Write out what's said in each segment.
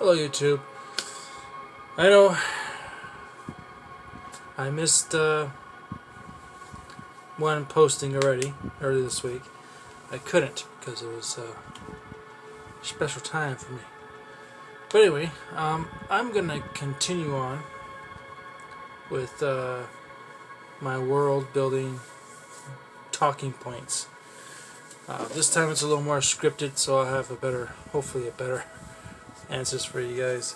Hello YouTube. I know I missed one posting already earlier this week. I couldn't because it was a special time for me. But anyway, I'm gonna continue on with my world building talking points. This time it's a little more scripted, so I'll have hopefully a better answers for you guys.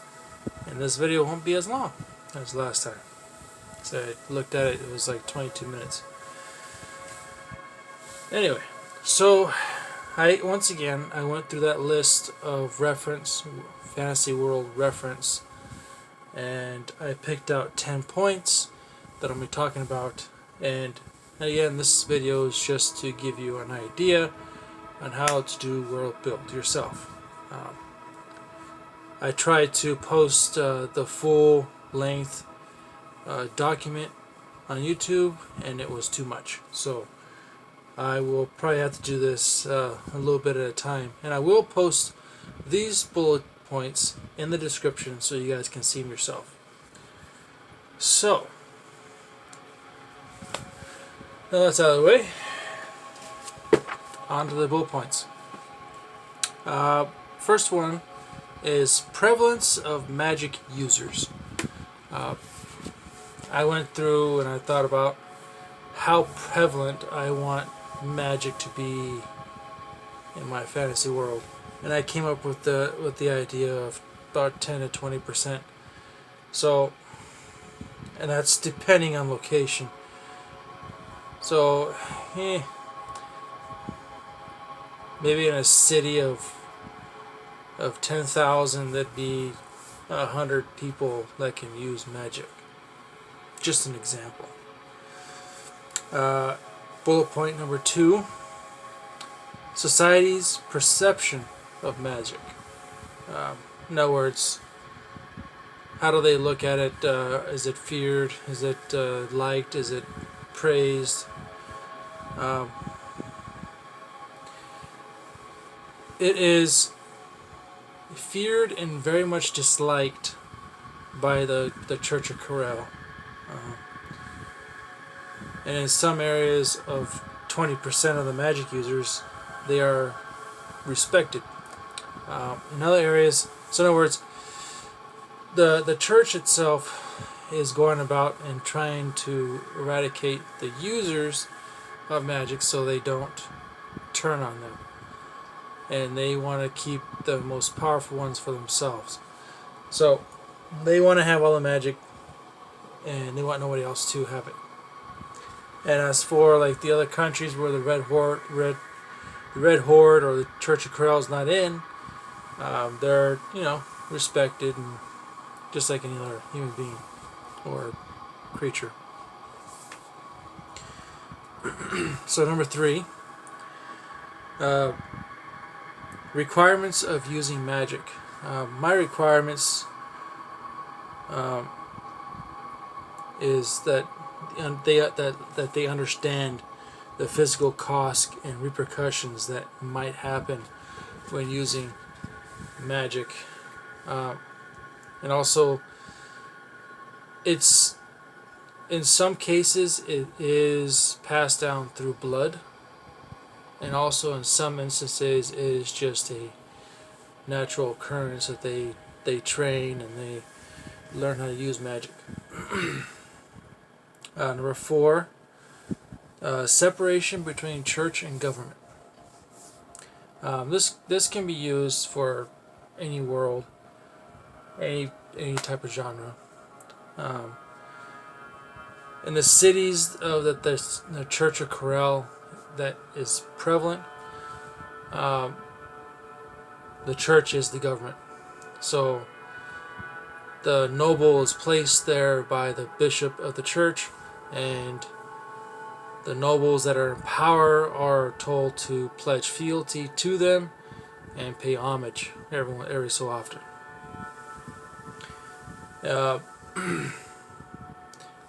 And this video won't be as long as last time. So I looked at it, it was like 22 minutes. Anyway, so once again I went through that list of fantasy world reference, and I picked out 10 points that I'll be talking about. And again, this video is just to give you an idea on how to do world build yourself. I tried to post the full length document on YouTube, and it was too much, so I will probably have to do this a little bit at a time, and I will post these bullet points in the description so you guys can see them yourself. So now that's out of the way, on to the bullet points. First one is Prevalence of Magic users. I went through and I thought about how prevalent I want magic to be in my fantasy world, and I came up with the idea of about 10 to 20%. So, and that's depending on location. So, maybe in a city of 10,000, that'd be 100 people that can use magic. Just an example. Bullet point number 2: society's perception of magic. In other words, how do they look at it? Is it feared? Is it liked? Is it praised? It is feared and very much disliked by the Church of Corel. And in some areas of 20% of the magic users, they are respected. In other areas, so in other words, the church itself is going about and trying to eradicate the users of magic so they don't turn on them. And they want to keep the most powerful ones for themselves. So they want to have all the magic, and they want nobody else to have it. And as for like the other countries where the Red Horde or the Church of Corel is not in, they're respected, and just like any other human being or creature. So number 3, requirements of using magic. My requirements is that they understand the physical cost and repercussions that might happen when using magic, and also it's in some cases it is passed down through blood, and also in some instances it is just a natural occurrence that they train and they learn how to use magic. Number 4, separation between church and government. This can be used for any world, any type of genre. In the cities that the Church of Corel that is prevalent, the church is the government. So the noble is placed there by the bishop of the church, and the nobles that are in power are told to pledge fealty to them and pay homage every so often.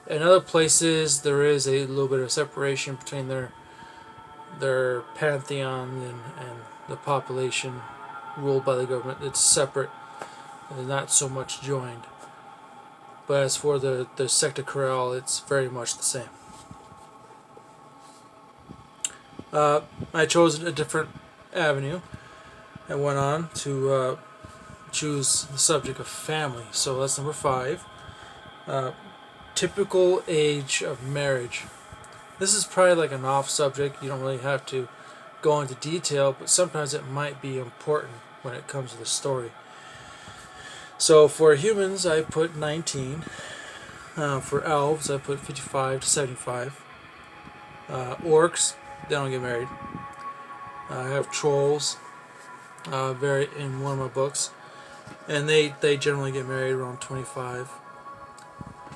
In other places there is a little bit of separation between their pantheon and the population ruled by the government. It's separate. not so much joined. But as for the sector corral, it's very much the same. I chose a different avenue and went on to choose the subject of family. So that's number 5. Typical age of marriage. This is probably like an off subject. You don't really have to go into detail, but sometimes it might be important when it comes to the story. So for humans, I put 19. For elves, I put 55 to 75. Orcs, they don't get married. I have trolls, very in one of my books, and they generally get married around 25.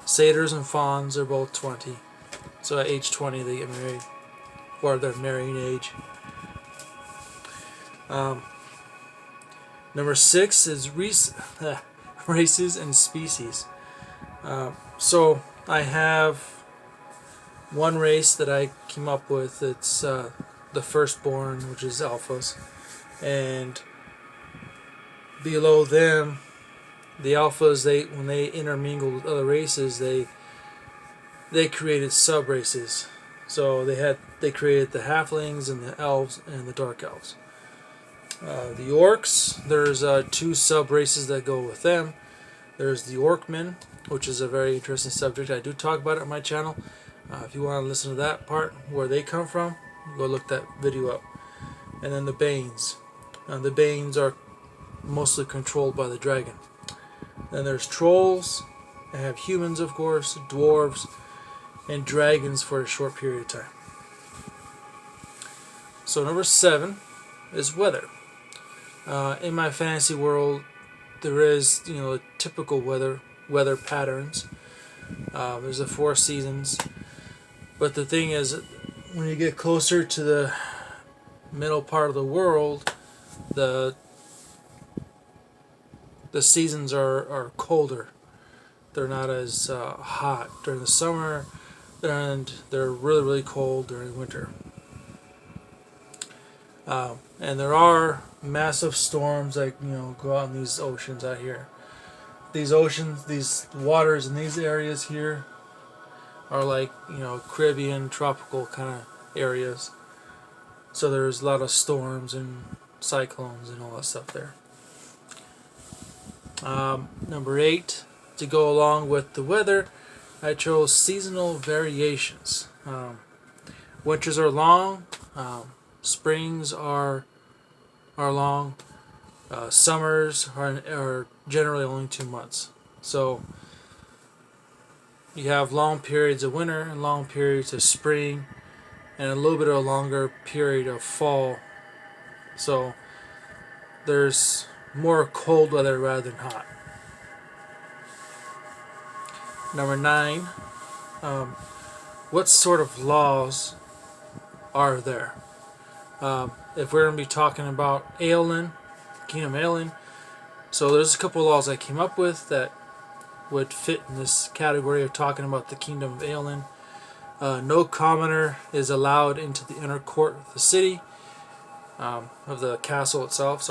Satyrs and fauns are both 20, so at age 20 they get married, or their marrying age. Number 6 is races and species. So I have one race that I came up with. It's the firstborn, which is alphas, and below them, the alphas, when they intermingled with other races, they created sub races. So they created the halflings and the elves and the dark elves. The orcs, there's 2 sub races that go with them. There's the orcmen, which is a very interesting subject. I do talk about it on my channel. If you want to listen to that part, where they come from, go look that video up. And then the banes. The banes are mostly controlled by the dragon. Then there's trolls. I have humans, of course, dwarves, and dragons for a short period of time. So number 7 is weather. In my fantasy world, there is, typical weather patterns. There's the 4 seasons, but the thing is, when you get closer to the middle part of the world, the seasons are colder. They're not as hot during the summer, and they're really, really cold during winter. And there are massive storms that go out in these oceans out here. These oceans, these waters in these areas here are like Caribbean tropical kind of areas. So there's a lot of storms and cyclones and all that stuff there. Number 8, to go along with the weather, I chose seasonal variations. Winters are long. Springs are long. Summers are generally only 2 months. So you have long periods of winter and long periods of spring and a little bit of a longer period of fall. So there's more cold weather rather than hot. Number 9, what sort of laws are there? If we're going to be talking about Aelin, Kingdom Aelin, so there's a couple of laws I came up with that would fit in this category of talking about the Kingdom of Aelin. No commoner is allowed into the inner court of the city, of the castle itself,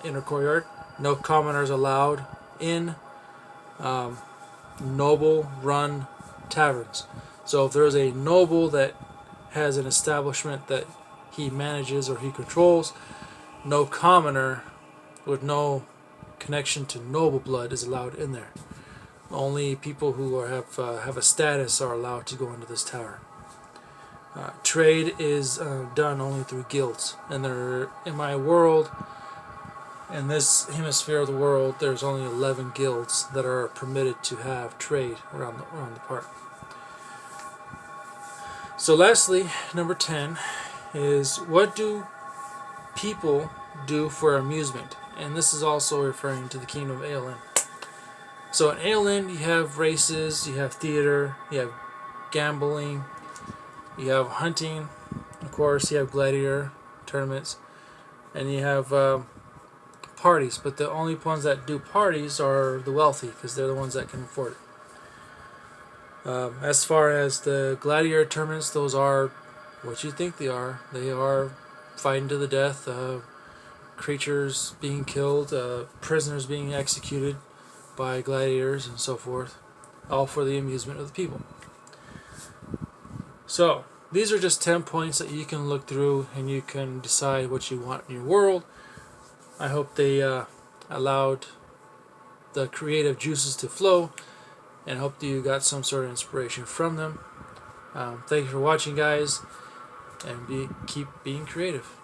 inner courtyard. No commoners allowed in noble-run taverns. So if there's a noble that has an establishment that he manages or he controls, no commoner with no connection to noble blood is allowed in there. Only people who have a status are allowed to go into this tavern. Trade is done only through guilds, and in my world, in this hemisphere of the world, there's only 11 guilds that are permitted to have trade around the park. So lastly, number 10 is, what do people do for amusement? And this is also referring to the Kingdom of Aelin. So in Aelin, you have races, you have theater, you have gambling, you have hunting, of course, you have gladiator tournaments, and you have parties. But the only ones that do parties are the wealthy, because they're the ones that can afford it. As far as the gladiator tournaments, those are what you think they are. They are fighting to the death, creatures being killed, prisoners being executed by gladiators, and so forth, all for the amusement of the people. So, these are just 10 points that you can look through and you can decide what you want in your world. I hope they allowed the creative juices to flow, and hope that you got some sort of inspiration from them. Thank you for watching, guys, and keep being creative.